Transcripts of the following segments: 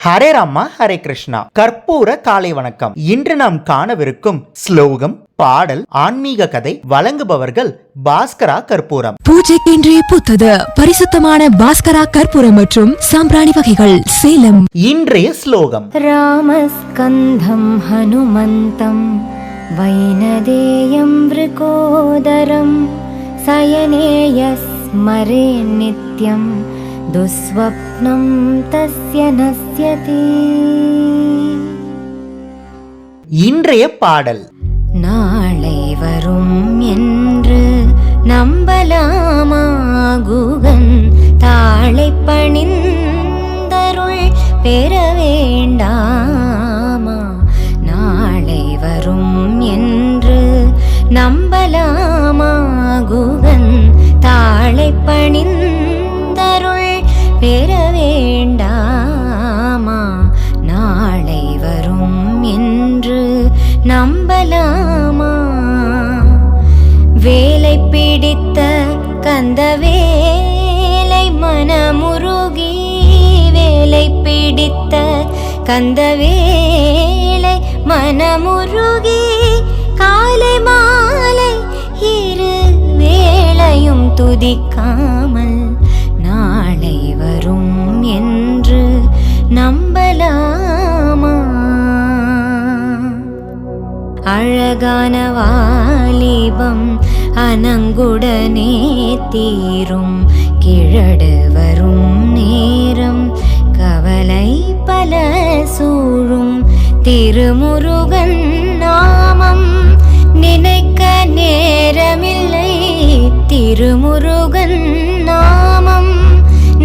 ஹரே ராமா ஹரே கிருஷ்ணா. கற்பூர காலை வணக்கம். இன்று நாம் காணவிருக்கும் ஸ்லோகம், பாடல், ஆன்மீக கதை வழங்குபவர்கள் பாஸ்கரா கற்பூரம். பூஜைக்கென்றே புத்தது பரிசுத்தமான பாஸ்கரா கற்பூரம் மற்றும் சாம்பிராணி வகைகள், சேலம். இன்றைய ஸ்லோகம்: ராமஸ்கந்தம் ஹனுமந்தம் வைனதேயம் வ்ருகோதரம் சயனேய ஸ்மரே நித்யம் துஸ்வப்னம் தஸ்ய நஸ்யதி. இன்றைய பாடல்: நாளை வரும் என்று நம்பலாமா குகன், தாளை பணிந்தருள் பெற வேண்டாமா. நாளை வரும் என்று நம்பலாமா குகன், தாளை பணிந்தருள் பெற வேண்டாமா. நாளை வரும் என்று நம்பலாமா. வேலை பிடித்த கந்த வேலை மனமுருகி, வேலை பிடித்த கந்த வேலை மனமுருகி, காலை மாலை இரு வேளையும் துதிக்காமல் நாளை வரும் என்று நம்பலாமா. அழகான வாலிபம் அனங்குடனே தீரும், கிழடு வரும் நேரம் கவலை பல சூழும். திருமுருகன் நாமம் நினைக்க நேரமில்லை, திருமுருகன் நாமம்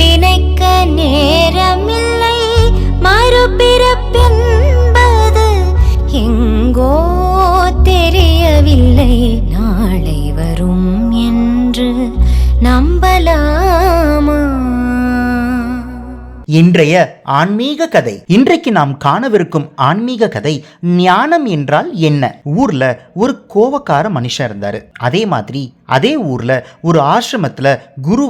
நினைக்க நேரமில்லை. மறுபிறப்பென்பது எங்கோ தெரியவில்லை, நாளை வரும் என்று நம்பலாமா. இன்றைய ஆன்மீக கதை. இன்றைக்கு நாம் காணவிருக்கும் ஆன்மீக கதை, ஞானம் என்றால் என்ன. ஊர்ல ஒரு கோவக்கார மனுஷன் இருந்தாரு. அதே மாதிரி அதே ஊர்ல ஒரு ஆசிரமத்துல குரு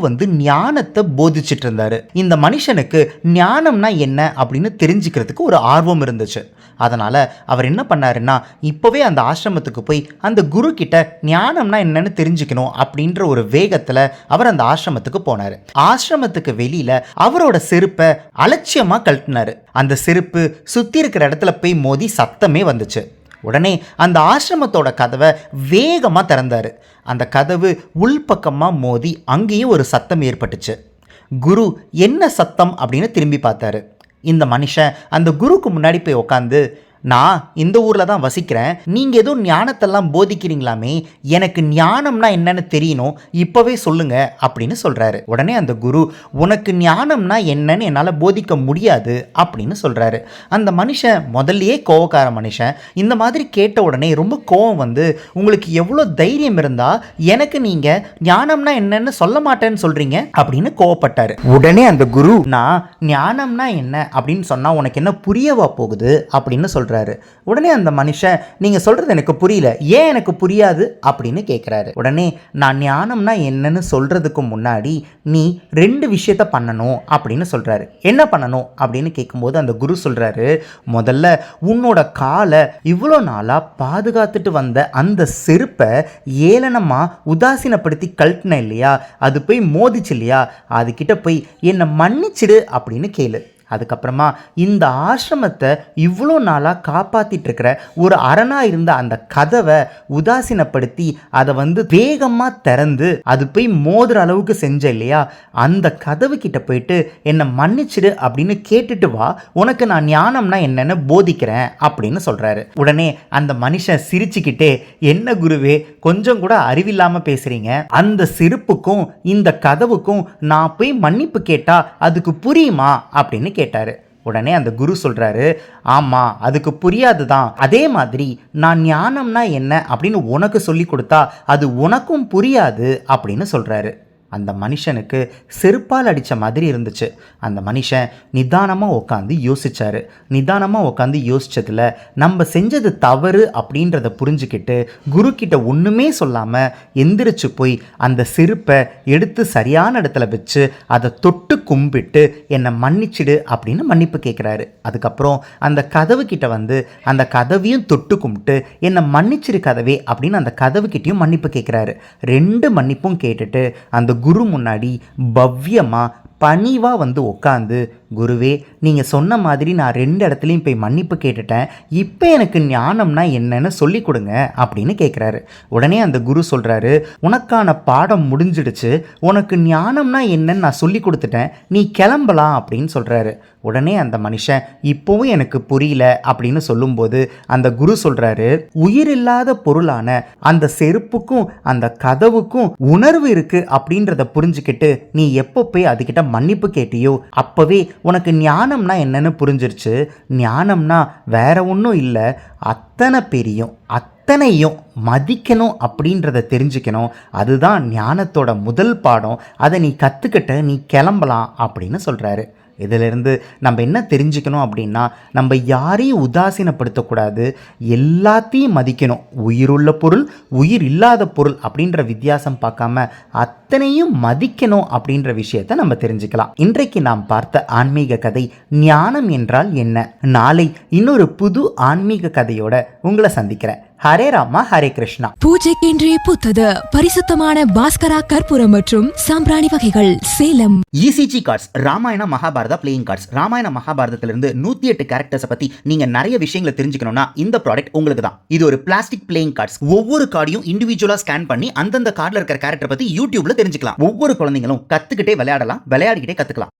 ஞானத்தை போதிச்சுட்டு இருந்தாரு. இந்த மனுஷனுக்கு ஞானம்னா என்ன அப்படின்னு தெரிஞ்சுக்கிறதுக்கு ஒரு ஆர்வம் இருந்துச்சு. அதனால அவர் என்ன பண்ணாருன்னா, இப்பவே அந்த ஆசிரமத்துக்கு போய் அந்த குரு கிட்ட ஞானம்னா என்னன்னு தெரிஞ்சுக்கணும் அப்படின்ற ஒரு வேகத்துல அவர் அந்த ஆசிரமத்துக்கு போனாரு. ஆசிரமத்துக்கு வெளியில அவரோட செருப்பை அலட்சியமா கழட்டினாரு. அந்த செருப்பு சுத்தி இருக்கிற இடத்துல போய் மோதி சத்தமே வந்துச்சு. உடனே அந்த ஆசிரமத்தோட கதவை வேகமா திறந்தாரு. அந்த கதவு உள்பக்கமா மோதி அங்கேயும் ஒரு சத்தம் ஏற்பட்டுச்சு. குரு என்ன சத்தம் அப்படின்னு திரும்பி பார்த்தாரு. இந்த மனுஷன் அந்த குருக்கு முன்னாடி போய் உட்காந்து, நான் இந்த ஊரில் தான் வசிக்கிறேன், நீங்கள் ஏதோ ஞானத்தெல்லாம் போதிக்கிறீங்களாமே, எனக்கு ஞானம்னா என்னன்னு தெரியணும், இப்போவே சொல்லுங்க அப்படின்னு சொல்கிறாரு. உடனே அந்த குரு, உனக்கு ஞானம்னா என்னன்னு என்னால் போதிக்க முடியாது அப்படின்னு சொல்கிறாரு. அந்த மனுஷன் முதல்லையே கோவக்கார மனுஷன். இந்த மாதிரி கேட்ட உடனே ரொம்ப கோவம் உங்களுக்கு எவ்வளோ தைரியம் இருந்தால் எனக்கு நீங்கள் ஞானம்னா என்னன்னு சொல்ல மாட்டேன்னு சொல்கிறீங்க அப்படின்னு கோவப்பட்டார். உடனே அந்த குரு, நான் ஞானம்னா என்ன அப்படின்னு சொன்னால் உனக்கு என்ன புரியவா போகுது அப்படின்னு சொல்கிறார். உடனே அந்த மனுஷன், நீங்க சொல்றது எனக்கு புரியல, ஏன் எனக்கு புரியாது அப்படின்னு கேட்கிறாரு. உடனே, நான் ஞானம்னா என்னன்னு சொல்றதுக்கு முன்னாடி நீ 2 விஷயத்த பண்ணணும் அப்படின்னு சொல்றாரு. என்ன பண்ணணும் அப்படின்னு கேட்கும்போது அந்த குரு சொல்றாரு, முதல்ல உன்னோட காலை இவ்வளோ நாளா பாதுகாத்துட்டு வந்த அந்த செருப்பை ஏளனமா உதாசீனப்படுத்தி கழட்டின இல்லையா, அது போய் மோதிச்சு இல்லையா, அதுகிட்ட போய் என்னை மன்னிச்சிடு அப்படின்னு கேளு. அதுக்கப்புறமா இந்த ஆசிரமத்தை இவ்வளோ நாளாக காப்பாற்றிட்டு இருக்கிற ஒரு அரணா இருந்த அந்த கதவை உதாசீனப்படுத்தி அதை வேகமாக திறந்து அது போய் மோதுற அளவுக்கு செஞ்ச இல்லையா, அந்த கதவு கிட்ட போயிட்டு என்னை மன்னிச்சிடு அப்படின்னு கேட்டுட்டு வா, உனக்கு நான் ஞானம்னா என்னன்னு போதிக்கிறேன் அப்படின்னு சொல்கிறாரு. உடனே அந்த மனுஷன் சிரிச்சுக்கிட்டே, என்ன குருவே, கொஞ்சம் கூட அறிவில்லாமல் பேசுகிறீங்க, அந்த செருப்புக்கும் இந்த கதவுக்கும் நான் போய் மன்னிப்பு கேட்டா அதுக்கு புரியுமா அப்படின்னு கேட்டாரு. உடனே அந்த குரு சொல்றாரு, ஆமா அதுக்கு புரியாதுதான், அதே மாதிரி நான் ஞானம்னா என்ன அப்படின்னு உனக்கு சொல்லி கொடுத்தா அது உனக்கும் புரியாது அப்படின்னு சொல்றாரு. அந்த மனுஷனுக்கு செருப்பால் அடித்த மாதிரி இருந்துச்சு. அந்த மனுஷன் நிதானமாக உட்காந்து யோசிச்சாரு. நிதானமாக உட்காந்து யோசிச்சதுல நம்ம செஞ்சது தவறு அப்படின்றத புரிஞ்சுக்கிட்டு குரு கிட்ட ஒன்றுமே சொல்லாமல் எந்திரிச்சு போய் அந்த செருப்பை எடுத்து சரியான இடத்துல வச்சு அதை தொட்டு கும்பிட்டு என்னை மன்னிச்சிடு அப்படின்னு மன்னிப்பு கேட்குறாரு. அதுக்கப்புறம் அந்த கதவு கிட்ட வந்து அந்த கதவையும் தொட்டு கும்பிட்டு என்னை மன்னிச்சிரு கதவே அப்படின்னு அந்த கதவு கிட்டேயும் மன்னிப்பு கேட்குறாரு. 2 மன்னிப்பும் கேட்டுட்டு அந்த குரு முன்னாடி பவ்யமாக பணிவாக வந்து உட்காந்து, குருவே நீங்கள் சொன்ன மாதிரி நான் 2 இடத்துலையும் போய் மன்னிப்பு கேட்டுட்டேன், இப்போ எனக்கு ஞானம்னா என்னன்னு சொல்லி கொடுங்க அப்படின்னு கேட்குறாரு. உடனே அந்த குரு சொல்கிறாரு, உனக்கான பாடம் முடிஞ்சிடுச்சு, உனக்கு ஞானம்னா என்னன்னு நான் சொல்லி கொடுத்துட்டேன், நீ கிளம்பலாம் அப்படின்னு சொல்கிறாரு. உடனே அந்த மனுஷன் இப்போவும் எனக்கு புரியல அப்படின்னு சொல்லும்போது அந்த குரு சொல்கிறாரு, உயிரில்லாத பொருளான அந்த செருப்புக்கும் அந்த கதவுக்கும் உணர்வு இருக்கு அப்படின்றத புரிஞ்சுக்கிட்டு நீ எப்போ போய் அதுக்கிட்ட மன்னிப்பு கேட்டியோ அப்போவே உனக்கு ஞானம்னா என்னன்னு புரிஞ்சிருச்சு. ஞானம்னா வேற ஒன்றும் இல்லை, அத்தனையும் மதிக்கணும் அப்படின்றத தெரிஞ்சுக்கணும். அதுதான் ஞானத்தோட முதல் பாடம். அதை நீ கற்றுக்கிட்ட, நீ கிளம்பலாம் அப்படின்னு சொல்கிறாரு. இதிலிருந்து நம்ம என்ன தெரிஞ்சுக்கணும் அப்படின்னா, நம்ம யாரையும் உதாசீனப்படுத்தக்கூடாது, எல்லாத்தையும் மதிக்கணும். உயிருள்ள பொருள், உயிர் இல்லாத பொருள் அப்படின்ற வித்தியாசம் பார்க்காம அத்தனையும் மதிக்கணும் அப்படின்ற விஷயத்தை நம்ம தெரிஞ்சுக்கலாம். இன்றைக்கு நாம் பார்த்த ஆன்மீக கதை ஞானம் என்றால் என்ன. நாளை இன்னொரு புது ஆன்மீக கதையோட உங்களை சந்திக்கிறேன். ஹரே ராமா, ஹரே கிருஷ்ணா. பூஜைக்கென்றே புத்தது பரிசுத்தமான பாஸ்கரா கற்பூரம் மற்றும் சாம்பிராணி வகைகள், Salem. ECG cards, Ramayana Mahabharata playing cards. Ramayana மகாபாரதத்திலிருந்து 108 கேரக்டர்ஸை பத்தி நீங்க நிறைய விஷயங்களை தெரிஞ்சுக்கணும்னா இந்த ப்ராடக்ட் உங்களுக்கு தான். இது ஒரு பிளாஸ்டிக் பிளேயிங் கார்ட்ஸ். ஒவ்வொரு கார்டையும் இண்டிவிஜுவலா ஸ்கேன் பண்ணி அந்தந்த கார்டில் இருக்கிற கேரக்டர் பத்தி யூடியூப்ல தெரிஞ்சுக்கலாம். ஒவ்வொரு குழந்தைங்களும் கத்துக்கிட்டே விளையாடலாம், விளையாடிக்கிட்டே கத்துக்கலாம்.